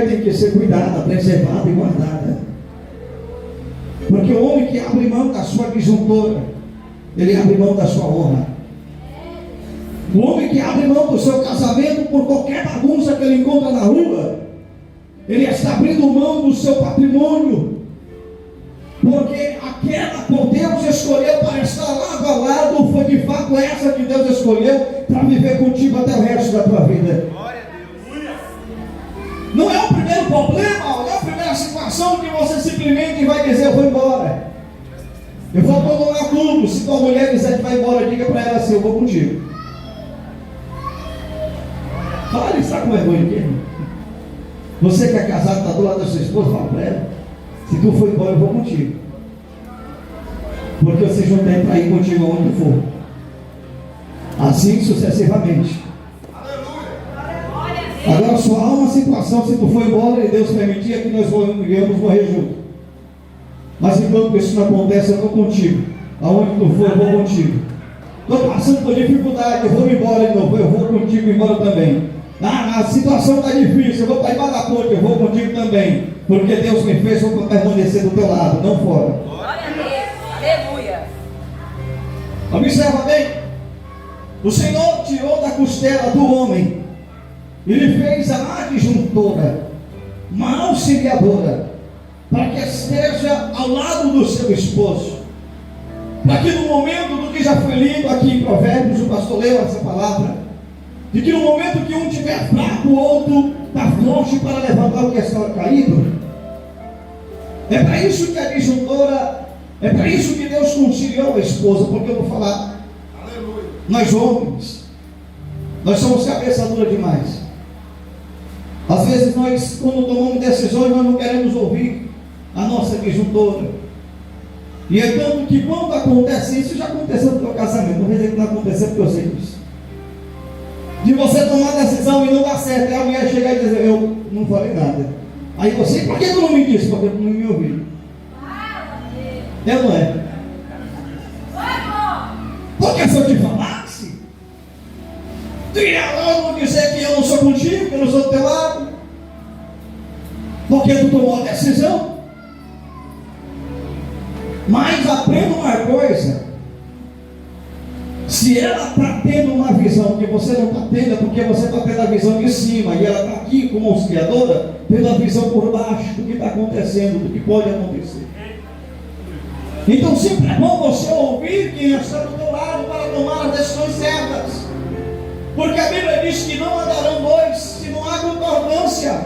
tem que ser cuidada, preservada e guardada. Porque o homem que abre mão da sua disjuntora, ele abre mão da sua honra. O homem que abre mão do seu casamento por qualquer bagunça que ele encontra na rua, ele está abrindo mão do seu patrimônio. Porque aquela por Deus escolheu para estar lado a lado, foi de fato essa que Deus escolheu para viver contigo até o resto da tua vida. Não é o primeiro problema, não é a primeira situação que você simplesmente vai dizer: eu vou embora, eu vou abandonar tudo. Se tua mulher quiser que vai embora, diga para ela assim: eu vou contigo. Fala, está com vergonha aqui? Você que é casado, está do lado da sua esposa, fala para ela: se tu for embora, eu vou contigo. Porque vocês não têm para ir contigo aonde for. Assim sucessivamente. Agora só há uma situação: se tu for embora e Deus permitir, é que nós viemos morrer junto. Mas enquanto isso não acontece, eu vou contigo. Aonde tu for, eu vou contigo. Estou passando por dificuldade, eu vou embora de novo, eu vou contigo embora também. A situação está difícil, eu vou para embaixo da ponte, eu vou contigo também. Porque Deus me fez para permanecer do teu lado, não fora. Glória a Deus, aleluia. Observa bem: o Senhor tirou da costela do homem, ele fez a adjuntora, uma auxiliadora, para que esteja ao lado do seu esposo. Para que no momento do que já foi lido aqui em Provérbios, o pastor leu essa palavra, de que no momento que um estiver fraco, o outro está forte para levantar o que está caído. É para isso que a disjuntora, é para isso que Deus conciliou a esposa. Porque eu vou falar, aleluia, nós homens, nós somos cabeça dura demais. Às vezes nós, quando tomamos decisões, nós não queremos ouvir a nossa disjuntora. E é tanto que quando acontece isso, já aconteceu no teu casamento, não vou dizer que não aconteceu porque eu sei disso, de você tomar decisão e não dar certo, e a mulher chegar e dizer: eu não falei nada. Aí você: por que tu não me disse? Porque tu não me ouviu. É ou não é? Porque se eu te falasse, tu ia logo dizer que eu não sou contigo, que eu não sou do teu lado, porque tu tomou a decisão. Mas aprenda uma coisa: se ela está tendo uma visão que você não está tendo, é porque você está tendo a visão de cima, e ela está aqui como auxiliadora, tendo a visão por baixo do que está acontecendo, do que pode acontecer. Então sempre é bom você ouvir quem está do teu lado para tomar as decisões certas. Porque a Bíblia diz que não andarão dois se não há concordância.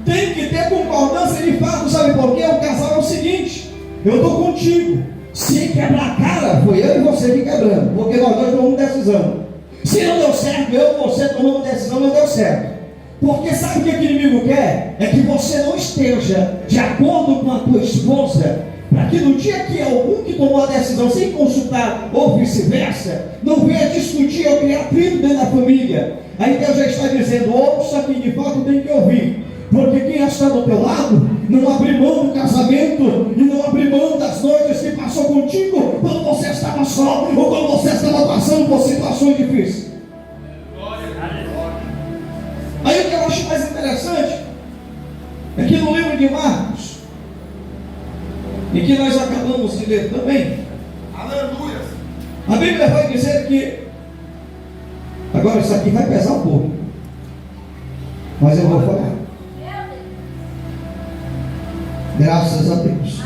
Tem que ter concordância de fato, sabe por quê? O casal é o seguinte: eu estou contigo. Se quebrar a cara, foi eu e você que quebramos, porque nós dois tomamos decisão. Se não deu certo, eu e você tomamos decisão, não deu certo. Porque sabe o que o inimigo quer? É que você não esteja de acordo com a tua esposa, para que no dia que algum que tomou a decisão sem consultar, ou vice-versa, não venha discutir ou criar atrito dentro da família. Aí Deus já está dizendo: ouça que de fato tem que ouvir. Porque quem está do teu lado não abre mão do casamento e não abre mão das noites que passou contigo quando você estava só ou quando você estava passando por situações difíceis. Aí o que eu acho mais interessante é que no livro de Marcos, e que nós acabamos de ler também, aleluia, a Bíblia vai dizer que, agora isso aqui vai pesar um pouco, mas eu vou falar. Graças a Deus.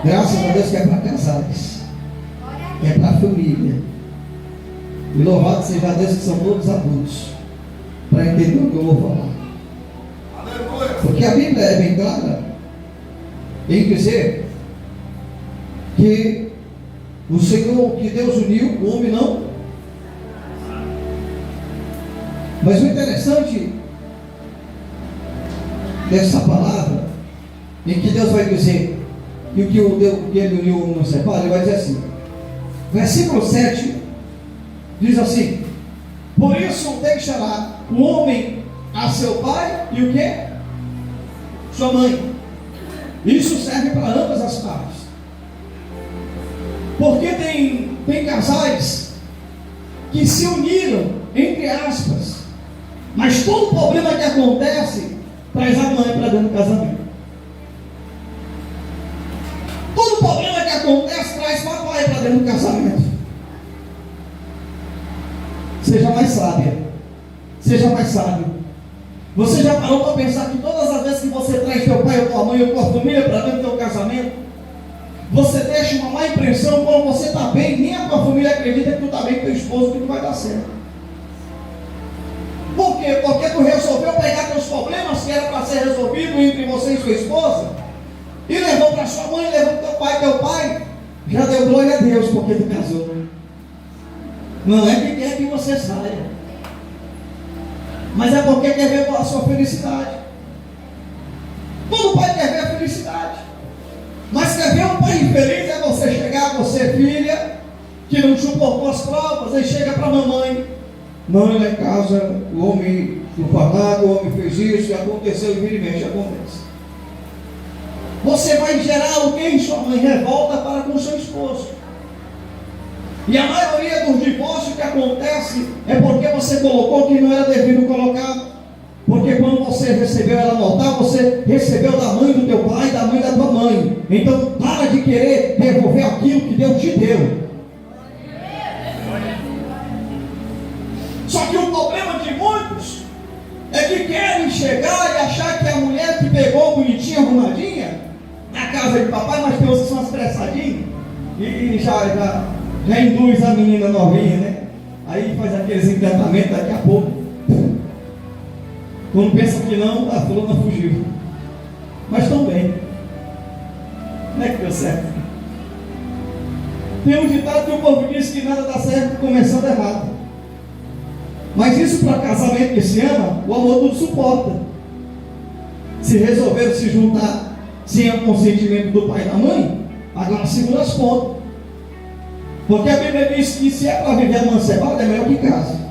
Graças a Deus que é para casais, é para a família. E louvado seja Deus que são todos adultos, para entender o que eu vou falar. Porque a Bíblia é bem clara em dizer que o Senhor, que Deus uniu, o homem não. Mas o interessante dessa palavra, em que Deus vai dizer que o que ele uniu não separa, ele vai dizer assim, versículo 7 diz assim: por isso deixará o homem a seu pai e o que? Sua mãe. Isso serve para ambas as partes. Porque tem casais que se uniram, entre aspas, mas todo problema que acontece, para dentro do casamento. Todo problema que acontece traz papai para dentro do casamento. Seja mais sábia. Seja mais sábio. Você já parou para pensar que todas as vezes que você traz teu pai ou tua mãe ou tua família para dentro do teu casamento, você deixa uma má impressão quando você está bem, nem a tua família acredita que tu está bem com teu esposo, que tu vai dar certo. Por quê? Porque tu resolveu pegar teus problemas que era para ser resolvido entre você e sua esposa, e levou para sua mãe, levou para teu pai, já deu glória a Deus porque tu casou. Não é que quer que você saia, mas é porque quer ver a sua felicidade. Todo pai quer ver a felicidade, mas quer ver um pai infeliz é você chegar, você filha, que não suportou as provas, aí chega para a mamãe: mãe, lá em casa, o homem não faz nada, o homem fez isso, e aconteceu, e vira e mexe, acontece. Você vai gerar o que em sua mãe? Revolta para com seu esposo. E a maioria dos divórcios que acontece é porque você colocou que não era devido colocar. Porque quando você recebeu ela no altar, você recebeu da mãe do teu pai, da mãe da tua mãe. Então para de querer devolver aquilo que Deus te deu. Só que o problema de muitos é que querem chegar e achar que a mulher que pegou bonitinha, arrumadinha, na casa de papai, mas tem outros que são estressadinhos, e já induz a menina novinha, né? Aí faz aqueles encantamentos daqui a pouco. Quando pensa que não, a fulana fugiu. Mas estão bem. Não é que deu certo? Tem um ditado que o povo diz que nada dá certo começando errado. Mas isso para casamento que se ama, o amor tudo suporta. Se resolveram se juntar sem o consentimento do pai e da mãe, agora segura as pontas. Porque a Bíblia diz que se é para viver amancebado, é melhor que casa.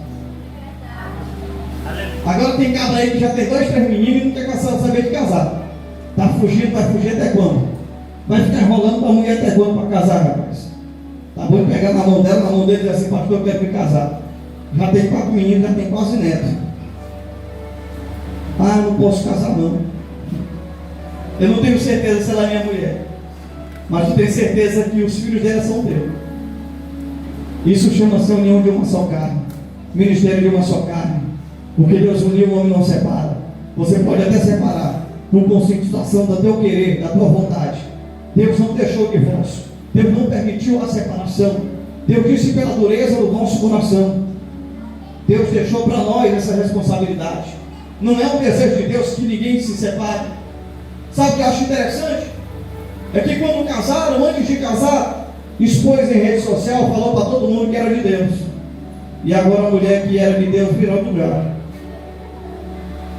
Agora tem cabra aí que já tem 2, 3 meninos e não quer saber de casar. Está fugindo, vai fugir até quando? Vai ficar enrolando para a mulher até quando para casar, rapaz? Tá bom pegar na mão dela, na mão dele e dizer assim: pastor, eu quero me casar. Já tem 4 meninos, já tem quase neto. Ah, não posso casar não. Eu não tenho certeza se ela é minha mulher, mas eu tenho certeza que os filhos dela são teus. Isso chama-se união de uma só carne, ministério de uma só carne. Porque Deus uniu, o homem não separa. Você pode até separar, com conscientização do teu querer, da tua vontade. Deus não deixou o divórcio, Deus não permitiu a separação. Deus disse pela dureza do nosso coração. Deus deixou para nós essa responsabilidade. Não é um desejo de Deus que ninguém se separe. Sabe o que eu acho interessante? É que quando casaram, antes de casar, expôs em rede social, falou para todo mundo que era de Deus. E agora a mulher que era de Deus virou do lugar.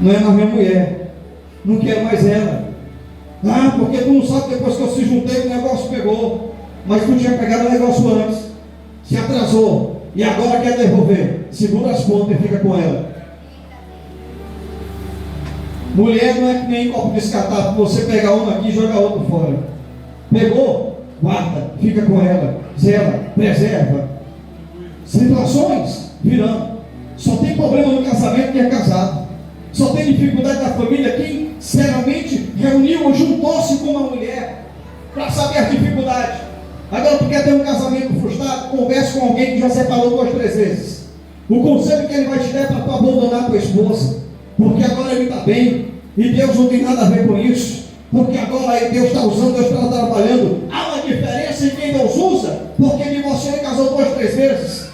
Não é mais minha mulher, não quero mais ela. Ah, porque tu não sabe, depois que eu se juntei o negócio pegou. Mas tu tinha pegado o negócio antes, se atrasou e agora quer devolver. Segura as pontas e fica com ela. Mulher não é que nem copo descartável, você pega uma aqui e joga outro fora. Pegou, guarda, fica com ela, zela, preserva. Situações virando. Só tem problema no casamento quem é casado. Só tem dificuldade da família quem sinceramente reuniu ou juntou-se com uma mulher para saber as dificuldades. Agora tu quer ter um casamento frustrado? Converse com alguém que já separou 2, 3 vezes. O conselho que ele vai te dar é para tu abandonar a tua esposa, porque agora ele está bem e Deus não tem nada a ver com isso. Porque agora Deus está usando, Deus está trabalhando. Há uma diferença em quem Deus usa, porque divorciou e casou 2, 3 vezes.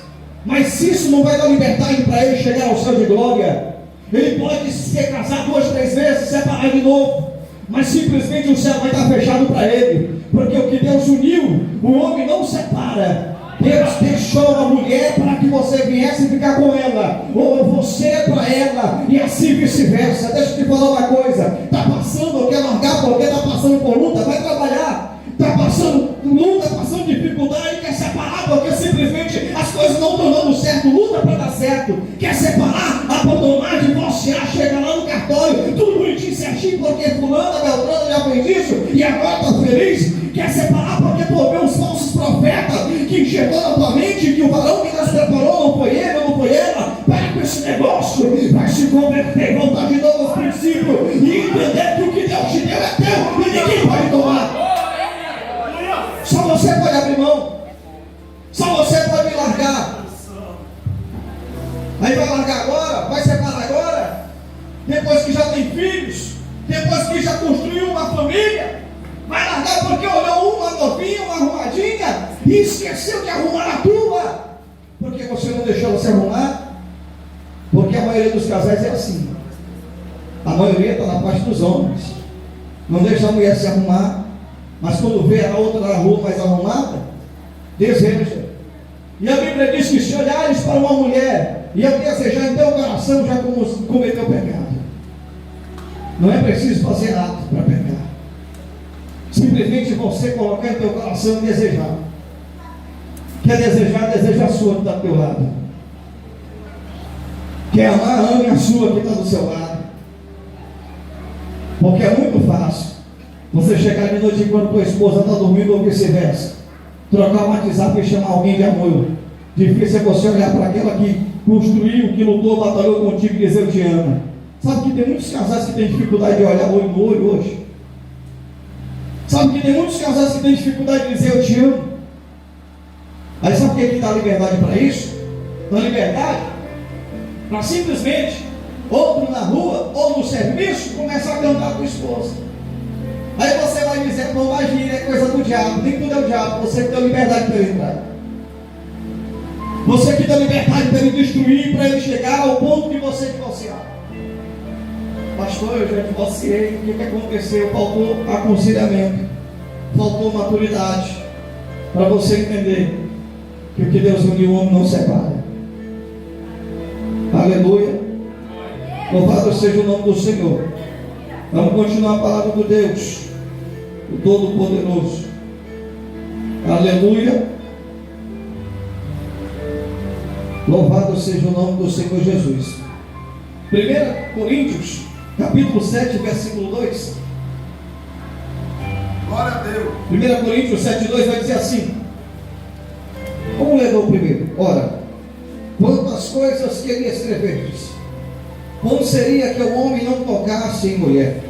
Mas se isso não vai dar liberdade para ele chegar ao céu de glória, ele pode se casar 2, 3 vezes, separar de novo, mas simplesmente o céu vai estar fechado para ele, porque o que Deus uniu, o homem não separa. Deus deixou a mulher para que você viesse ficar com ela, ou você para ela, e assim vice-versa. Deixa eu te falar uma coisa: está passando, quer largar porque está passando por luta, vai trabalhar. Está passando luta, passando dificuldade, quer separar porque simplesmente as coisas não estão dando certo, luta para dar certo. Quer separar, abandonar, divorciar, chega lá no cartório, tudo bonitinho, certinho, porque fulana, beltrana já fez isso e agora está feliz. Quer separar porque tu ouviu uns falsos profetas que enxergou na tua mente que o varão que Deus preparou não foi ele, não foi ela. Para com esse negócio, vai se converter, voltar de novo aos princípios e entender que o que E ninguém pode tomar. Só você pode abrir mão. Só você pode largar. Aí vai largar agora? Vai separar agora? Depois que já tem filhos? Depois que já construiu uma família? Vai largar porque olhou uma novinha, uma arrumadinha e esqueceu de arrumar a tua? Porque você não deixou ela se arrumar? Porque a maioria dos casais é assim. A maioria está na parte dos homens. Não deixa a mulher se arrumar, mas quando vê a outra na rua mais arrumada, deseja. E a Bíblia diz que se olhares para uma mulher e a desejar em teu coração, já cometeu pecado. Não é preciso fazer ato para pecar. Simplesmente você colocar em teu coração e desejar. Quer desejar, deseja a sua que está do teu lado. Quer amar, ame a sua que está do seu lado. Porque é muito fácil você chegar de noite enquanto tua esposa está dormindo ou vice-versa, trocar o WhatsApp e chamar alguém de amor. Difícil é você olhar para aquela que construiu, que lutou, batalhou contigo e dizer eu te amo. Sabe que tem muitos casais que têm dificuldade de olhar olho no olho hoje? Sabe que tem muitos casais que têm dificuldade de dizer eu te amo? Aí sabe o que é que dá liberdade para isso? Dá liberdade para simplesmente outro na rua ou no serviço começar a cantar a tua esposa. Aí você vai dizer, não vai vir, é coisa do diabo, nem tudo é o diabo, você que deu liberdade para ele entrar. Você que deu liberdade para ele destruir, para ele chegar ao ponto de você divorciar. Pastor, eu já divorciei, o que aconteceu? Faltou aconselhamento, faltou maturidade, para você entender que o que Deus uniu, o homem não separa. Aleluia. Louvado seja o nome do Senhor. Vamos continuar a palavra do Deus, o Todo-Poderoso. Aleluia. Louvado seja o nome do Senhor Jesus. 1 Coríntios, capítulo 7, versículo 2. Glória a Deus. 1 Coríntios 7, 2 vai dizer assim. Vamos ler o primeiro. Ora, quantas coisas que ele escrevestes, como seria que o homem não tocasse em mulher?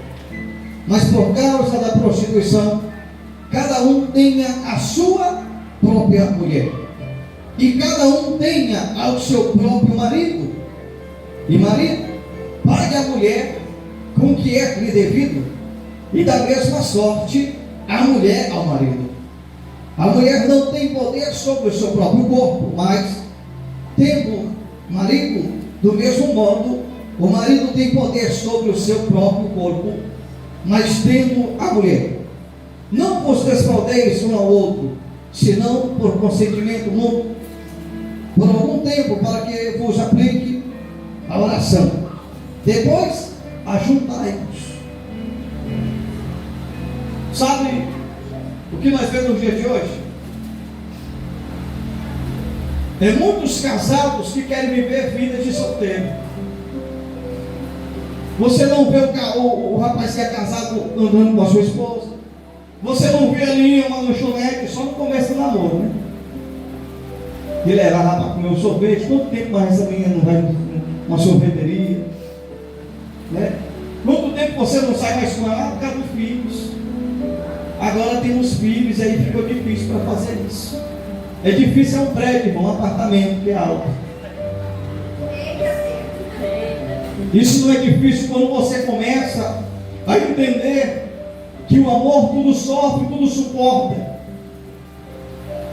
Mas por causa da prostituição, cada um tenha a sua própria mulher, e cada um tenha ao seu próprio marido. E marido, pague a mulher com o que é lhe devido, e da mesma sorte a mulher ao marido. A mulher não tem poder sobre o seu próprio corpo, mas tendo marido, do mesmo modo, o marido tem poder sobre o seu próprio corpo, mas tendo a mulher. Não vos desfaldeis um ao outro, senão por consentimento mútuo, por algum tempo, para que vos aplique a oração. Depois, ajuntai-vos. Sabe o que nós vemos no dia de hoje? É muitos casados que querem viver vida de solteiro. Você não vê o rapaz que é casado andando com a sua esposa. Você não vê ali uma lanchonete, só no começo do namoro, né? E levar lá para comer um sorvete. Quanto tempo mais essa menina não vai uma sorveteria? Né? Quanto tempo você não sai mais com ela? Por causa dos filhos. Agora tem uns filhos, aí ficou difícil para fazer isso. É difícil, é um prédio, irmão, um apartamento que é alto. Isso não é difícil quando você começa a entender que o amor tudo sofre, tudo suporta.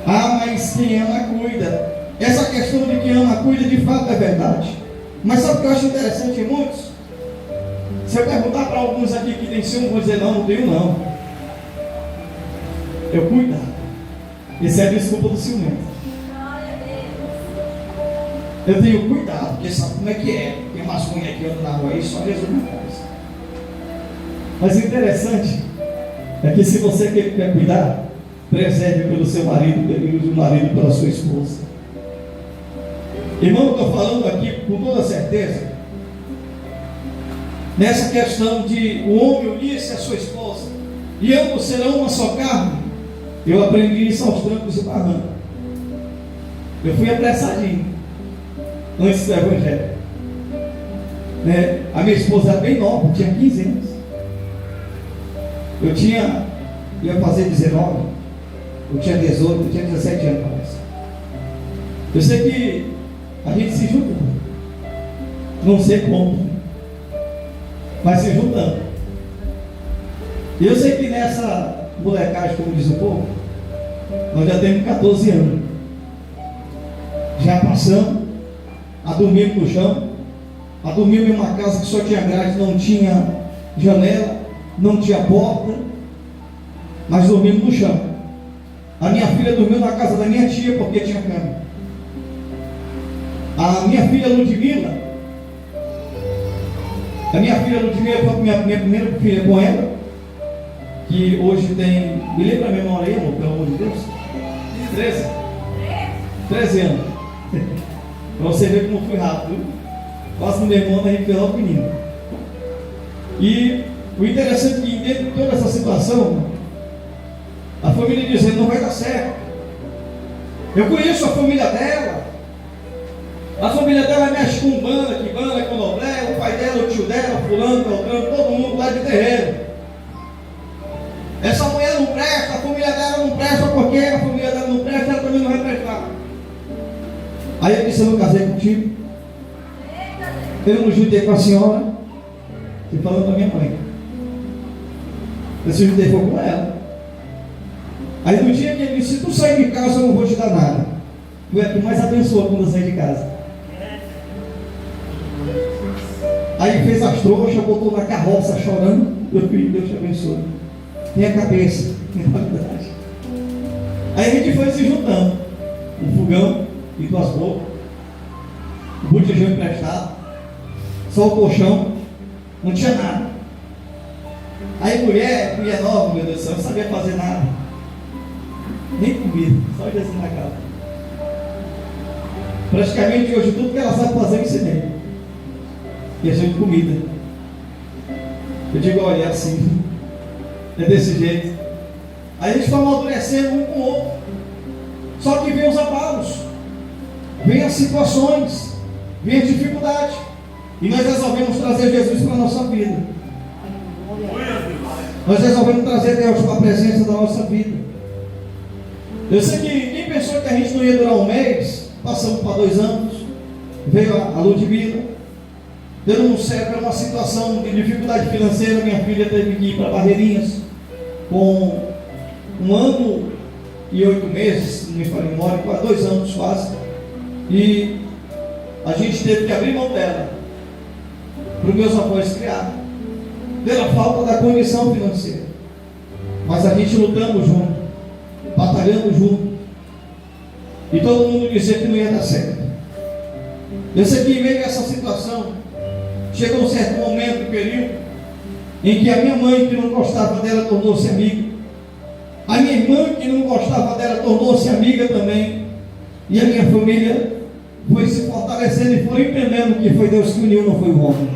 Ah, mas quem ama cuida. Essa questão de quem ama cuida de fato é verdade. Mas sabe o que eu acho interessante em muitos? Se eu perguntar para alguns aqui que tem ciúme, vão dizer, não tenho não. Eu cuidado. Essa é a desculpa do ciumento. Eu tenho cuidado, porque sabe como é que é. Tem umas mulheres que andam na rua aí, só resume a coisa. Mas o interessante é que se você quer cuidar, preserve pelo seu marido, pelo marido pela sua esposa. Irmão, eu estou falando aqui com toda certeza nessa questão de o homem unir-se à sua esposa e ambos serão uma só carne. Eu aprendi isso aos trancos e barrancos. Eu fui apressadinho antes do Evangelho, né? A minha esposa era bem nova, tinha 15 anos. ia fazer 19, eu tinha 18, eu tinha 17 anos, parece. Eu sei que a gente se junta, não sei como, mas se juntando. E eu sei que nessa molecagem, como diz o povo, nós já temos 14 anos. Já passamos a dormir no chão, a dormir em uma casa que só tinha grade, não tinha janela, não tinha porta, mas dormimos no chão. A minha filha dormiu na casa da minha tia porque tinha cama. A minha filha Ludmila foi a minha primeira filha com ela, que hoje tem, me lembra a memória aí, amor, pelo amor de Deus? 13 anos. Para você ver como foi rápido. Quase no mesmo ano a gente fez logo menino. E o interessante é que dentro de toda essa situação, a família dizendo, não vai dar certo. Eu conheço a família dela. A família dela mexe com banda, que banda, com noblé, o pai dela, o tio dela, fulano, beltrano, todo mundo lá de terreiro. Essa mulher não presta, a família dela não presta, porque a família dela não presta, ela também não vai prestar. Aí eu disse, eu não casei contigo. Eu não juntei com a senhora. E falando para minha mãe. Eu se juntei foi com ela. Aí no dia que ele disse, se tu sair de casa eu não vou te dar nada. Tu é que mais abençoa quando eu sair de casa. Aí fez as trouxas, botou na carroça chorando. Meu filho, Deus te abençoe. Tem a cabeça, tem a qualidade. Aí a gente foi se juntando. Um fogão e 2 bocas. O botijão emprestado. Só o colchão. Não tinha nada. Aí mulher nova, meu Deus do céu, não sabia fazer nada. Nem comida, só Jesus na casa. Praticamente hoje tudo que ela sabe fazer eu ensinei. Questão de comida. Eu digo, olha, é assim. É desse jeito. Aí a gente foi amadurecendo um com o outro. Só que vem os abalos, vem as situações, vem as dificuldades. E nós resolvemos trazer Jesus para a nossa vida. Nós resolvemos trazer Deus para a presença da nossa vida. Eu sei que quem pensou que a gente não ia durar um mês, passamos para 2 anos, veio a Ludmila, deu um certo, uma situação de dificuldade financeira, minha filha teve que ir para Barreirinhas, com 1 ano e 8 meses, não me falei memória, quase 2 anos quase, e a gente teve que abrir mão dela, para os meus avós criar, pela falta da condição financeira, mas a gente lutamos junto, batalhando junto, e todo mundo dizia que não ia dar certo. Eu sei que em meio a essa situação, chegou um certo momento, período, em que a minha mãe, que não gostava dela, tornou-se amiga. A minha irmã, que não gostava dela, tornou-se amiga também. E a minha família foi se fortalecendo e foi entendendo que foi Deus que uniu, não foi o homem.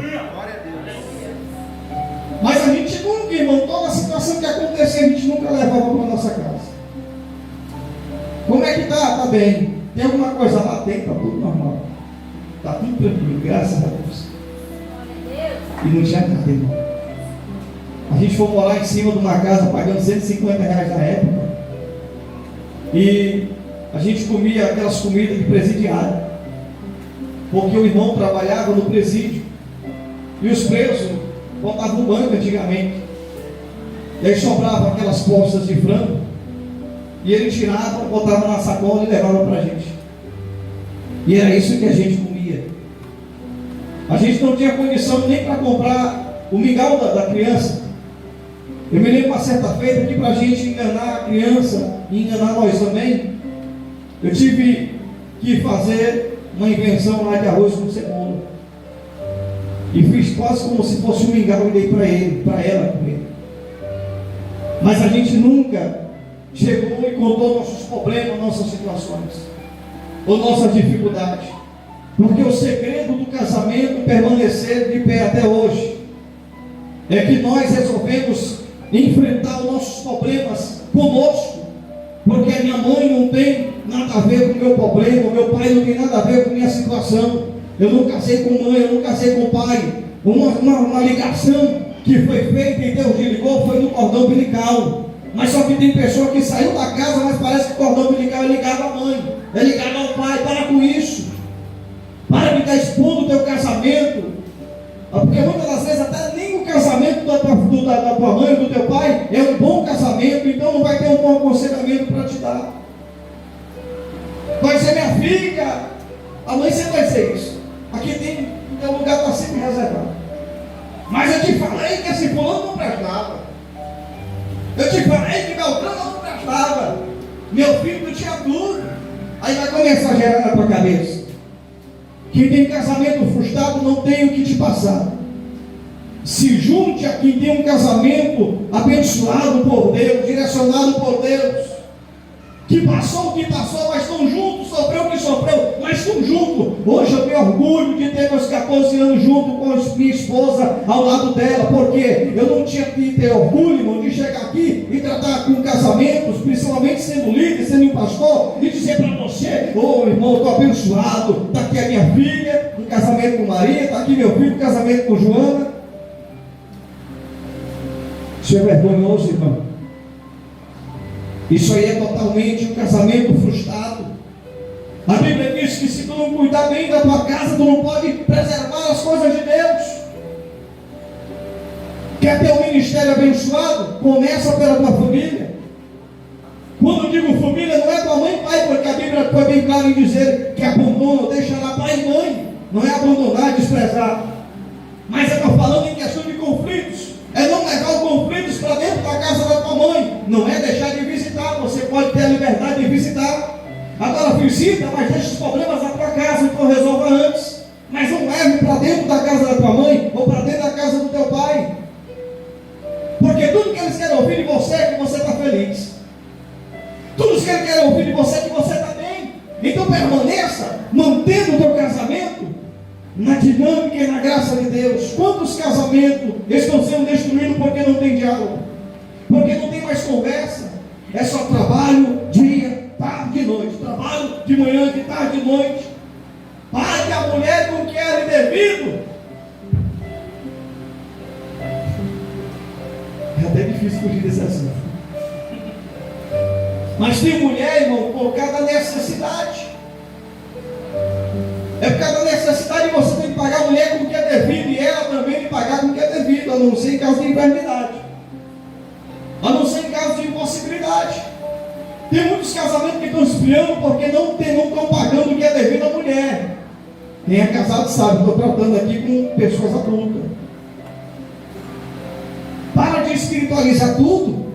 Mas a gente nunca, irmão, toda a situação que acontecia, a gente nunca levava para a nossa casa. Como é que está? Está bem. Tem alguma coisa lá? Tem, está tudo normal. Está tudo tranquilo, graças a Deus. E não tinha nada, irmão. A gente foi morar em cima de uma casa pagando R$150 na época. E a gente comia aquelas comidas de presidiário. Porque o irmão trabalhava no presídio. E os presos botavam no banco antigamente. E aí sobrava aquelas postas de frango. E ele tirava, botava na sacola e levava para a gente. E era isso que a gente comia. A gente não tinha condição nem para comprar o mingau da criança. Eu me lembro uma certa feita que para a gente enganar a criança e enganar nós também, eu tive que fazer uma invenção lá de arroz com cebola. E fiz quase como se fosse um mingau e dei para ela comer. Mas a gente nunca chegou e contou nossos problemas, nossas situações, ou nossas dificuldades. Porque o segredo do casamento permanecer de pé até hoje é que nós resolvemos enfrentar os nossos problemas conosco, porque a minha mãe não tem nada a ver com o meu problema, o meu pai não tem nada a ver com a minha situação. Eu não casei com mãe, eu não casei com pai. Uma ligação que foi feita e Deus ligou foi no cordão umbilical. Mas só que tem pessoa que saiu da casa, mas parece que o cordão umbilical é ligado à mãe, é ligado ao pai. Para com isso. Para de estar expondo o teu casamento. Porque muitas das vezes até nem o casamento da tua mãe ou do teu pai é um bom casamento, então não vai ter um bom aconselhamento para te dar. Vai ser minha filha, a mãe sempre vai dizer isso. Aqui tem um lugar para sempre reservado. Mas eu te falei que esse fulano não prestava. Eu te falei que Beltrano não prestava. Meu filho não tinha tudo. Aí vai começar a gerar na tua cabeça. Quem tem casamento frustrado não tem o que te passar. Se junte a quem tem um casamento abençoado por Deus, direcionado por Deus, que passou o que passou, mas estão juntos, sofreu o que sofreu, mas estão juntos. Hoje eu tenho orgulho de ter meus 14 anos junto com a minha esposa ao lado dela, porque eu não tinha que ter orgulho, irmão, de chegar aqui e tratar com casamentos, principalmente sendo líder, sendo um pastor, e dizer para você: ô irmão, estou abençoado, está aqui a minha filha, um casamento com Maria, está aqui meu filho, um casamento com Joana. Isso é vergonhoso, irmão. Isso aí é totalmente um casamento frustrado. A Bíblia diz que se tu não cuidar bem da tua casa, tu não pode preservar as coisas de Deus. Quer ter um ministério abençoado? Começa pela tua família. Quando eu digo família, não é tua mãe e pai, porque a Bíblia foi bem clara em dizer que abandona, deixa lá pai e mãe. Não é abandonar, desprezar. Mas eu estou falando em questão de conflitos. É não levar os conflitos para dentro da casa da tua mãe. Não é deixar de visitar. Você pode ter a liberdade de visitar. Agora visita, mas deixa os problemas na tua casa, então resolva antes. Mas não leve para dentro da casa da tua mãe ou para dentro da casa do teu pai. Porque tudo que eles querem ouvir de você é que você está feliz. Tudo que eles querem ouvir de você é que você está bem. Então permaneça mantendo o teu casamento na dinâmica e na graça de Deus. Quantos casamentos estão sendo destruídos porque não tem diálogo? Porque não tem mais conversa. É só trabalho, dia, tarde e noite. Trabalho de manhã, de tarde e noite. Pague a mulher com o que era indevido. É até difícil fugir desse assunto. Mas tem mulher, irmão, por causa da necessidade. É por causa da necessidade que você tem que pagar a mulher com o que é devido, e ela também tem que pagar com o que é devido, a não ser em caso de enfermidade, a não ser em caso de impossibilidade. Tem muitos casamentos que estão esfriando porque não estão pagando o que é devido à mulher. Quem é casado sabe, estou tratando aqui com pessoas adultas. Para de espiritualizar tudo.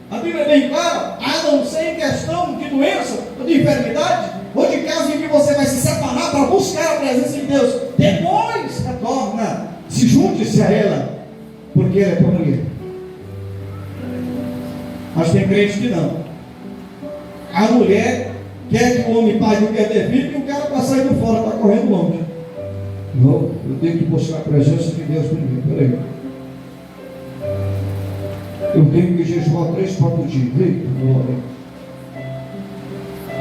A Bíblia é bem clara, a não ser em questão de doença ou de enfermidade, ou de caso em que você vai se separar para buscar a presença de Deus. Depois retorna, se junte-se a ela, porque ela é tua mulher. Mas tem crente que não. A mulher quer que o homem pague o que é devido, e o cara está saindo fora, está correndo longe. Não, eu tenho que buscar a presença de Deus primeiro. Peraí. Eu tenho que jejuar 3 por dia. Eita, glória.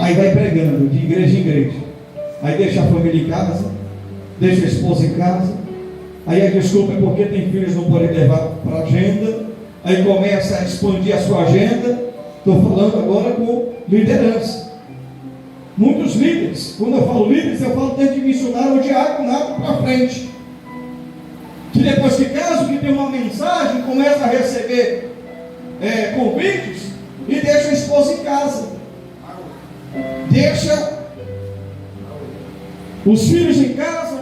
Aí vai pregando de igreja em igreja. Aí deixa a família em casa, deixa a esposa em casa. Aí a desculpa é porque tem filhos, não pode levar para a agenda. Aí começa a expandir a sua agenda. Estou falando agora com liderança. Muitos líderes, quando eu falo líderes, eu falo desde missionário ou diaconato para frente. Que depois que caso, que tem uma mensagem, começa a receber convites e deixa a esposa em casa. Deixa os filhos em casa.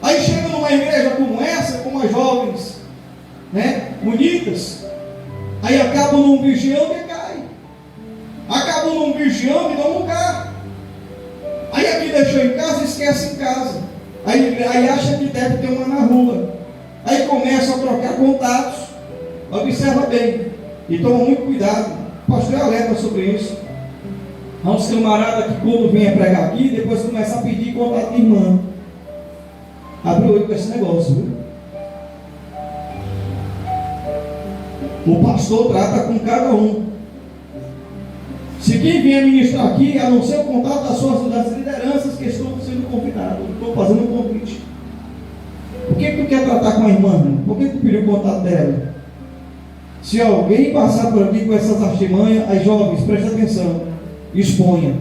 Aí chega numa igreja como essa, com as jovens, bonitas. Aí acabam num vigiando e cai. Acabam num vigiando e dão lugar. Aí aqui deixou em casa, esquece em casa. Aí acha que deve ter uma na rua. Aí começa a trocar contatos. Observa bem. E toma muito cuidado. O pastor alerta sobre isso. Há uns camaradas que quando vem a pregar aqui, depois começa a pedir contato de irmã. Abre o olho com esse negócio, viu? O pastor trata com cada um. Se quem vier ministrar aqui, a não ser o contato das lideranças que estão sendo convidados, estou fazendo um convite. Por que tu quer tratar está com a irmã? Por que tu pediu o contato dela? Se alguém passar por aqui com essas artimanhas, aí jovens, presta atenção, exponha.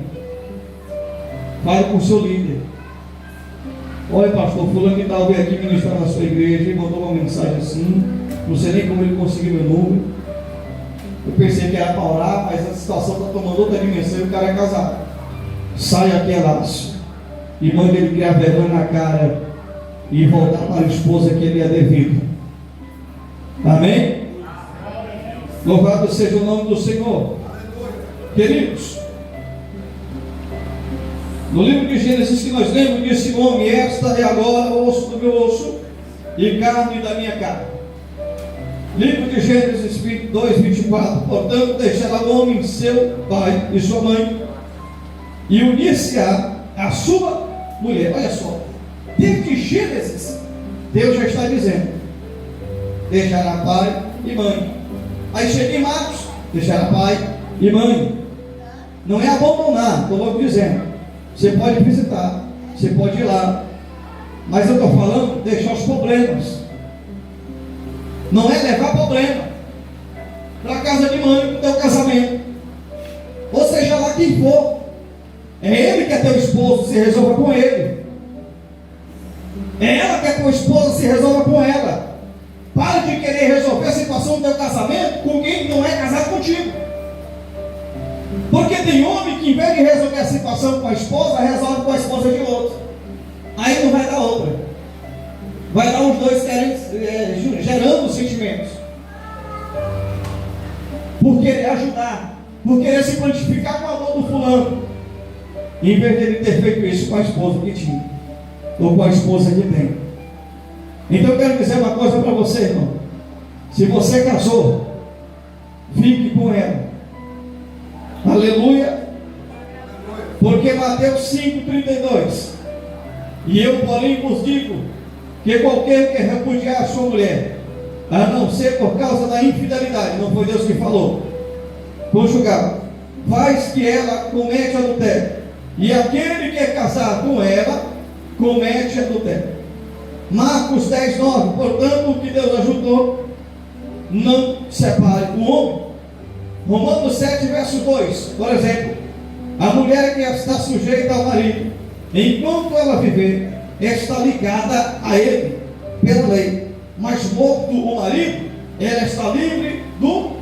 Fale com o seu líder. Olha, pastor, fulano que tal veio aqui ministrar na sua igreja e mandou uma mensagem assim, não sei nem como ele conseguiu meu número. Eu pensei que era para orar, mas a situação está tomando outra dimensão e o cara é casado. Sai aqui, laço, e manda ele criar vergonha na cara e voltar para a esposa que ele é devido. Amém? Louvado seja o nome do Senhor. Queridos, no livro de Gênesis que nós lemos, disse o homem: esta é agora osso do meu osso e carne da minha carne. Livro de Gênesis 2, 24. Portanto, deixará o homem seu pai e sua mãe e unir-se-á a sua mulher. Olha só, desde Gênesis, Deus já está dizendo: deixará pai e mãe. Aí chega em Marcos: deixará pai e mãe. Não é abandonar, estou logo dizendo. Você pode visitar, você pode ir lá, mas eu estou falando deixar os problemas. Não é levar problema para a casa de mãe para o teu casamento, ou seja lá quem for. É ele que é teu esposo, se resolva com ele. É ela que é tua esposa, se resolva com ela. Pare de querer resolver a situação do teu casamento com quem não é casado contigo. Porque tem homem que, em vez de resolver a situação com a esposa, resolve com a esposa de outro. Aí não vai dar outra. Vai dar os dois gerando sentimentos. Por querer ajudar, por querer se prontificar com a dor do fulano, em vez de ele ter feito isso com a esposa que tinha, ou com a esposa que tem. Então eu quero dizer uma coisa para você, irmão. Se você casou, fique com ela. Aleluia. Porque Mateus 5,32: e eu, porém, vos digo que qualquer que repudiar a sua mulher, a não ser por causa da infidelidade, não foi Deus que falou, conjugal, faz que ela comete adultério, e aquele que é casado com ela comete adultério. Marcos 10,9: portanto, o que Deus ajuntou, não separe o homem. Romanos 7, verso 2, por exemplo: a mulher que está sujeita ao marido, enquanto ela viver, está ligada a ele pela lei, mas morto o marido, ela está livre do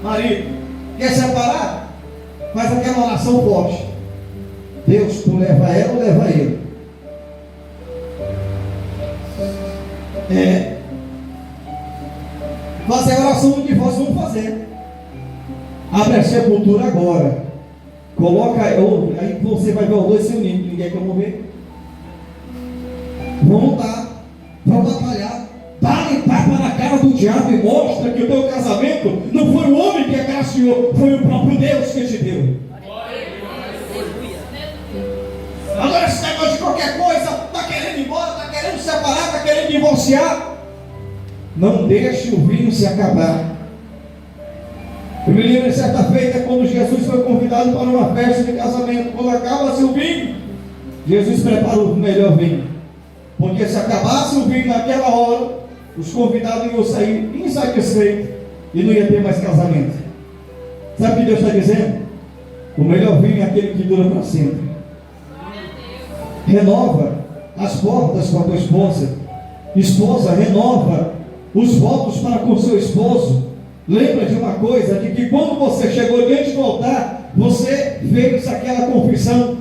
marido. Quer separar? Faz aquela oração forte: Deus, tu leva ela ou leva ele? Fazer a oração do divórcio, vamos fazer. Abre a sepultura agora. Coloca, aí você vai ver os dois se unindo. Ninguém quer mover. Vamos lutar, vamos batalhar. Dá-lhe tapa na cara do diabo e mostra que o teu casamento não foi o homem que agraciou, foi o próprio Deus que te deu. Agora esse negócio de qualquer coisa, está querendo ir embora, está querendo separar, está querendo divorciar. Não deixe o vinho se acabar. Eu me lembro de certa feita, quando Jesus foi convidado para uma festa de casamento. Quando acaba-se o vinho, Jesus preparou o melhor vinho. Porque se acabasse o vinho naquela hora, os convidados iam sair insatisfeitos e não ia ter mais casamento. Sabe o que Deus está dizendo? O melhor vinho é aquele que dura para sempre. Renova as portas com a tua esposa. Esposa, renova os votos para com seu esposo. Lembra de uma coisa, de que quando você chegou diante do altar, você fez aquela confissão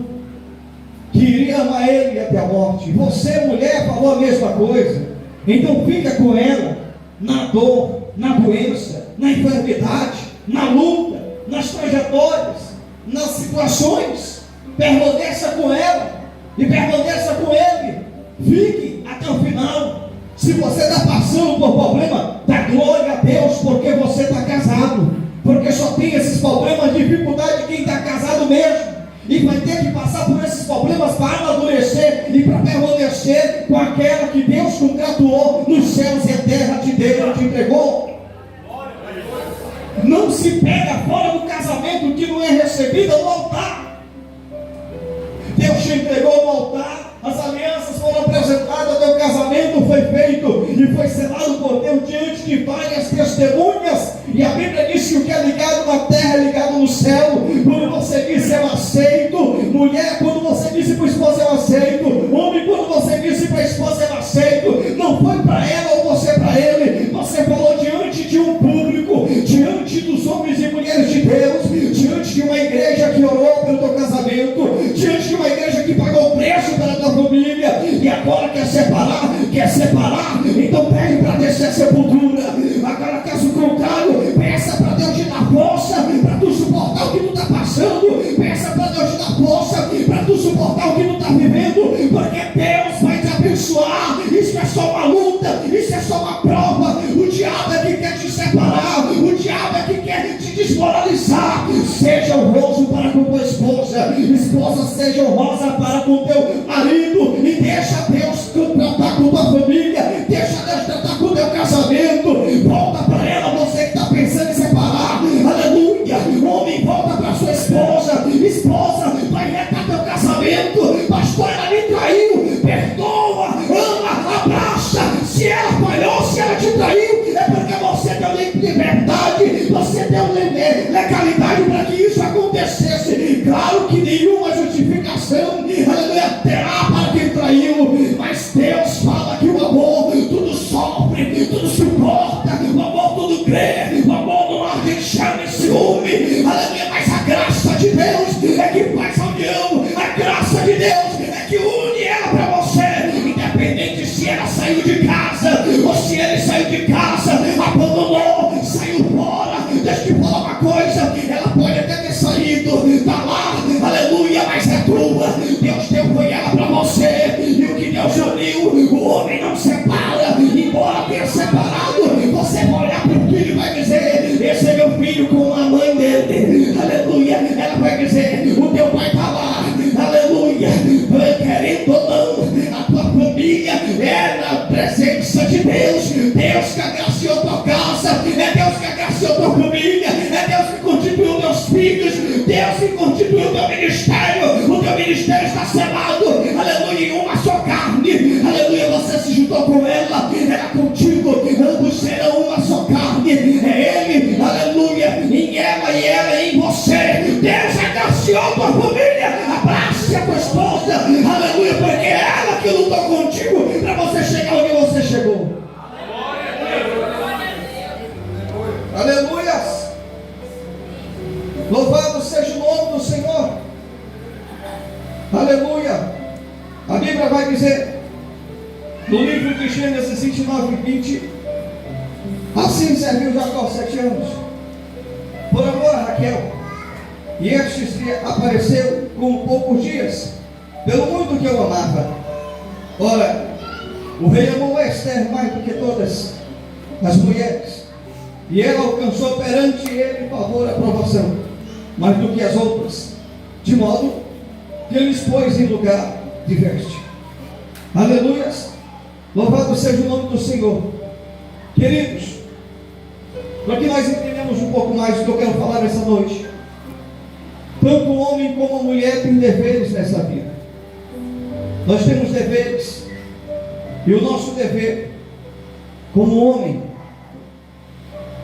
que iria amar ele até a morte. Você, mulher, falou a mesma coisa. Então fica com ela na dor, na doença, na enfermidade, na luta, nas trajetórias, nas situações. Permaneça com ela e permaneça com ele. Fique até o final. Se você está passando por problema, dá glória a Deus, porque você está casado. Porque só tem esses problemas, dificuldade de quem está casado mesmo. E vai ter que passar por esses problemas para amadurecer e para permanecer com aquela que Deus contratuou nos céus e a terra te deu, te entregou. Não se pega fora do casamento que não é recebida no altar. Deus te entregou no altar, as alianças foram apresentadas ao teu casamento foi feito e foi selado por Deus diante de várias testemunhas. E a Bíblia diz que o que é ligado na terra é ligado no céu. Quando você diz eu aceito, mulher, quando você disse para o esposo eu aceito, homem, quando você disse para a esposa eu aceito, não foi para ela ou você para ele, você falou diante de um público, diante dos homens e mulheres de Deus, diante de uma igreja que orou pelo teu casamento, diante de uma igreja que pagou o preço pela tua família, e agora quer separar, então pede para descer a sepultura. Agora, caso contrário, peça para Deus te dar força para tu suportar o que tu está passando, peça para Deus te dar força para tu suportar o que tu está vivendo, porque Deus vai te abençoar. Isso é só uma luta, isso é só uma prova. O diabo é que quer te separar, o diabo é que quer te desmoralizar. Seja honroso para com tua esposa, esposa, seja honrosa para com teu marido, e deixa Deus tratar com tua família, deixa Deus tratar com teu casamento. Volta para ela, você que está pensando em separar, aleluia. Homem, volta para sua esposa, esposa, vai retar teu casamento. Pastor, ela me traiu, perdoa, ama, abraça. Se ela falhou, se ela te traiu, é porque você deu liberdade, você deu legalidade para que isso acontecesse. Claro que nenhuma justificação, aleluia, terá para quem traiu, mas Deus fala que o amor tudo sofre, tudo suporta, o amor tudo crê, o amor não arde chama e ciúme, aleluia. Mas a graça de Deus é que faz a união, a graça de Deus é que une ela para você, independente se ela saiu de casa ou se ele saiu de casa, abandonou, saiu fora. Deixa eu te falar uma coisa, ela pode até ter saído, tá lá, aleluia, mas é tua. Deus deu foi ela para você, e o que Deus uniu, o homem não separa. Embora tenha separado, você vai olhar para o filho e vai dizer, esse é meu filho com a mãe dele, aleluia. Ela vai dizer, o teu pai está lá, aleluia. Querendo ou não, a tua família é na presença de Deus. Deus que agraciou tua casa, é Deus que agraciou tua família, é Deus que constituiu teus filhos, Deus que constituiu teu ministério. O teu ministério está selado, aleluia, em uma só carne, aleluia. Você se juntou com ela contigo, ambos serão uma só carne. É Ele, aleluia, em ela e ela em você. Deus agraciou tua família. Abrace a tua esposa, aleluia, porque é ela que lutou contigo para você chegar onde você chegou. Aleluia. Louvado seja o nome do Senhor. Aleluia. A Bíblia vai dizer no livro de Gênesis 29:20: assim serviu Jacó 7 anos por amor a Raquel, e este apareceu com poucos dias, pelo muito que eu amava. Ora, o rei amou Esther mais do que todas as mulheres, e ela alcançou perante ele favor e aprovação, mais do que as outras, de modo que ele expôs em lugar de veste. Aleluia. Louvado seja o nome do Senhor. Queridos, para que nós entendamos um pouco mais do que eu quero falar nessa noite, tanto o homem como a mulher têm deveres nessa vida. Nós temos deveres, e o nosso dever como homem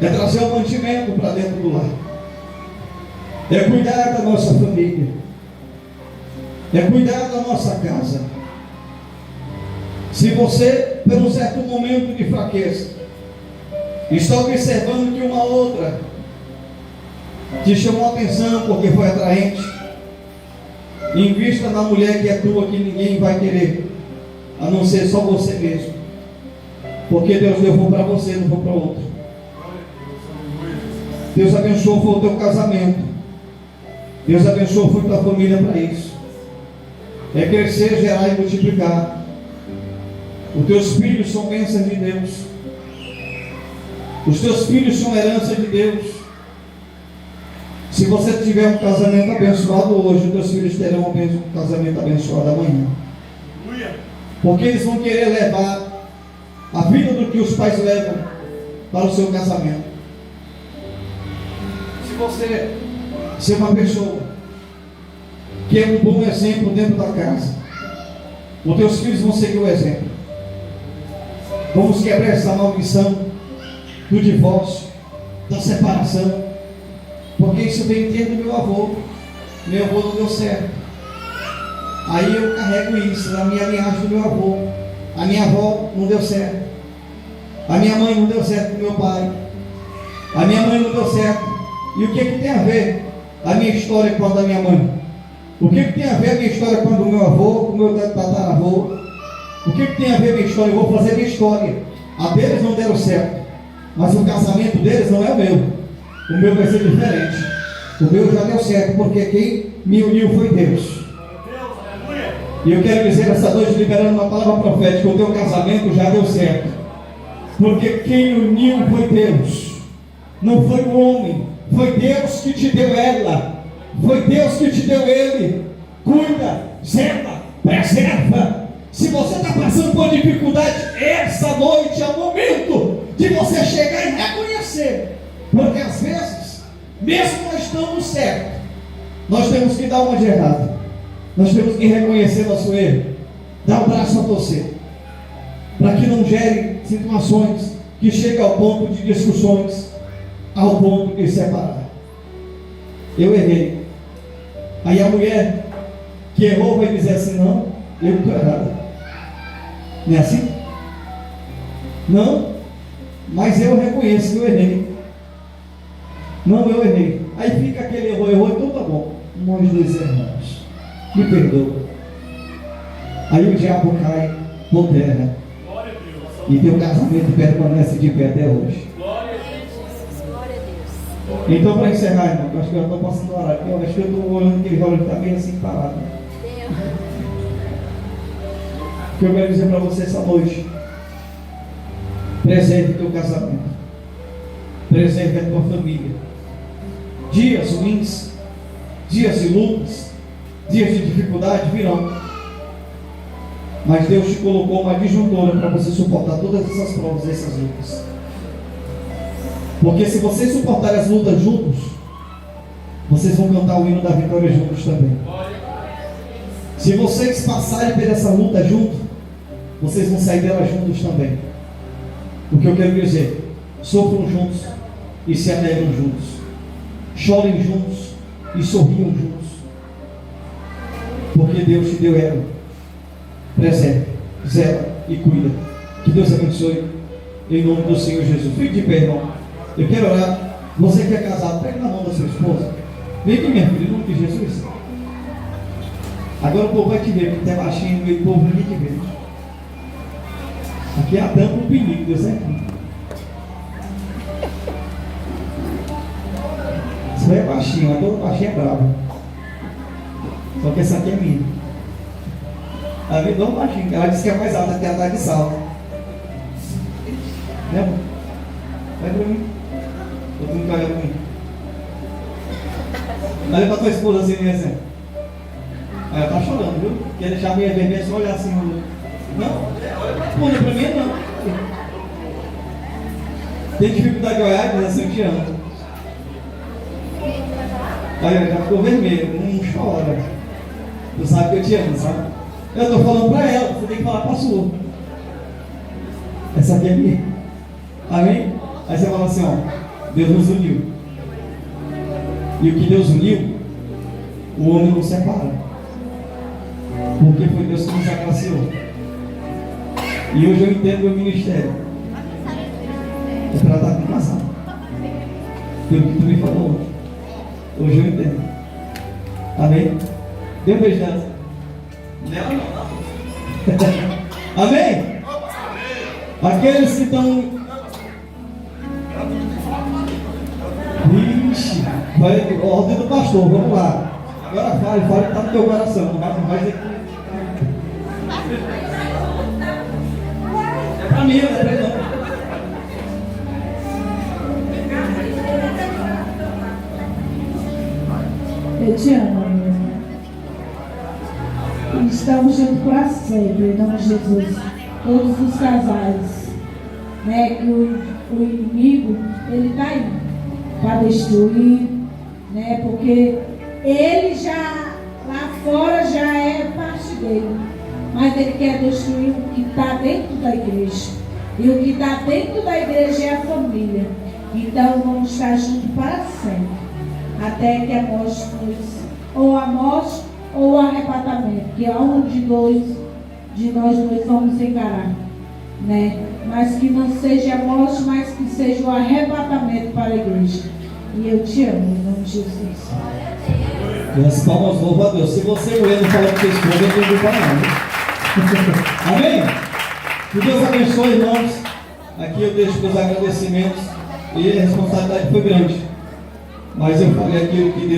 é trazer o mantimento para dentro do lar, é cuidar da nossa família, é cuidar da nossa casa. Se você, por um certo momento de fraqueza, está observando que uma outra te chamou a atenção porque foi atraente, invista na mulher que é tua, que ninguém vai querer, a não ser só você mesmo, porque Deus levou para você, não foi para outro. Deus abençoou foi o teu casamento, Deus abençoou foi a tua família para isso. É crescer, gerar e multiplicar. Os teus filhos são bênçãos de Deus. Os teus filhos são herança de Deus. Se você tiver um casamento abençoado hoje, os teus filhos terão um casamento abençoado amanhã. Porque eles vão querer levar a vida do que os pais levam para o seu casamento. Se você ser uma pessoa que é um bom exemplo dentro da casa, os teus filhos vão seguir o exemplo. Vamos quebrar essa maldição do divórcio, da separação, porque isso vem dentro do meu avô. Meu avô não deu certo. Aí eu carrego isso na minha linhagem do meu avô. A minha avó não deu certo. A minha mãe não deu certo com meu pai. A minha mãe não deu certo. E o que tem a ver a minha história com a da minha mãe? O que tem a ver a minha história com a do meu avô, com o meu tataravô? O que tem a ver a minha história? Eu vou fazer a minha história. A deles não deram certo, mas o casamento deles não é o meu. O meu vai ser diferente. O meu já deu certo, porque quem me uniu foi Deus. E eu quero dizer essa noite, liberando uma palavra profética: o teu casamento já deu certo, porque quem uniu foi Deus. Não foi o homem, foi Deus que te deu ela, foi Deus que te deu ele. Cuida, zela, preserva. Se você está passando por dificuldade, essa noite é o momento de você chegar e reconhecer, porque às vezes, mesmo nós estamos certos, nós temos que dar uma de errado. Nós temos que reconhecer nosso erro, dar o braço a torcer, para que não gere situações que cheguem ao ponto de discussões, ao ponto de separar. Eu errei. Aí a mulher que errou vai dizer assim: não, eu estou errado. Não é assim? Não, mas eu reconheço que eu errei. Não, eu errei. Aí fica aquele errou, então tá bom. Nós dois erramos. Me perdoa. Aí o diabo cai por terra. E teu casamento permanece de pé até hoje. Então, para encerrar, irmão, eu acho que eu estou passando a hora aqui. Eu acho que eu estou olhando aquele olho que está bem assim parado. O que eu quero dizer para você essa noite: preserve teu casamento, preserve a tua família. Dias ruins, dias de lutas, dias de dificuldade virão, mas Deus te colocou uma disjuntora para você suportar todas essas provas e essas lutas. Porque se vocês suportarem as lutas juntos, vocês vão cantar o hino da vitória juntos também. Se vocês passarem por essa luta juntos, vocês vão sair dela juntos também. O que eu quero dizer: sofram juntos e se alegram juntos, chorem juntos e sorriam juntos, porque Deus te deu ela. Preserve, zela e cuida. Que Deus abençoe em nome do Senhor Jesus. Fique de pé, irmão. Eu quero orar. Você que é casado, pegue na mão da sua esposa. Vem aqui, minha filha, em nome de Jesus. Agora o povo vai te ver, porque está baixinho no meio do povo, ninguém te vê. Aqui é a tampa do pinico, Deus é aqui. Isso aí é baixinho, a dor baixinha é brava. Só que essa aqui é minha. A minha dor baixinha, ela disse que é mais alta que a da de salva. Né, amor? Vai pra mim. Todo mundo caiu pra mim. Olha pra tua esposa assim, assim. Aí ela tá chorando, viu? Quer deixar a minha vermelha só olhar assim. Não, olha pra mim, não. Tem dificuldade de olhar e diz assim: eu te amo. Olha, já ficou vermelho, não chora. Tu sabe que eu te amo, sabe? Eu estou falando para ela, você tem que falar para a sua. Essa aqui é minha. Amém? Aí você fala assim: ó, Deus nos uniu. E o que Deus uniu, o homem não separa. Porque foi Deus que nos agraciou. E hoje eu entendo meu ministério. É para estar com casado. Pelo que tu me falou. Hoje eu entendo. Amém? Dê um beijo nela. Nela não. Amém? Aqueles que estão. Vixe, vai, ordem do pastor, vamos lá. Agora fale que está no teu coração. Não vai dizer que. É para mim, não é para ele não. Eu te amo, amigo. E estamos juntos para sempre, em nome de Jesus. Todos os casais, né? Que o inimigo, ele está aí para destruir, né? Porque ele já, lá fora, já é parte dele. Mas ele quer destruir o que está dentro da igreja. E o que está dentro da igreja é a família. Então vamos estar juntos para sempre. Até que a morte ou a morte ou o arrebatamento. Que é um de nós dois vamos encarar. Né? Mas que não seja a morte, mas que seja o arrebatamento para a igreja. E eu te amo, em nome de Jesus. E as palmas louvam a Deus. Se você mulher não fala que você esconde, eu não vou falar, né? Amém? Que Deus abençoe, irmãos. Aqui eu deixo meus agradecimentos. E a responsabilidade foi grande. Mas eu falei aquilo que Deus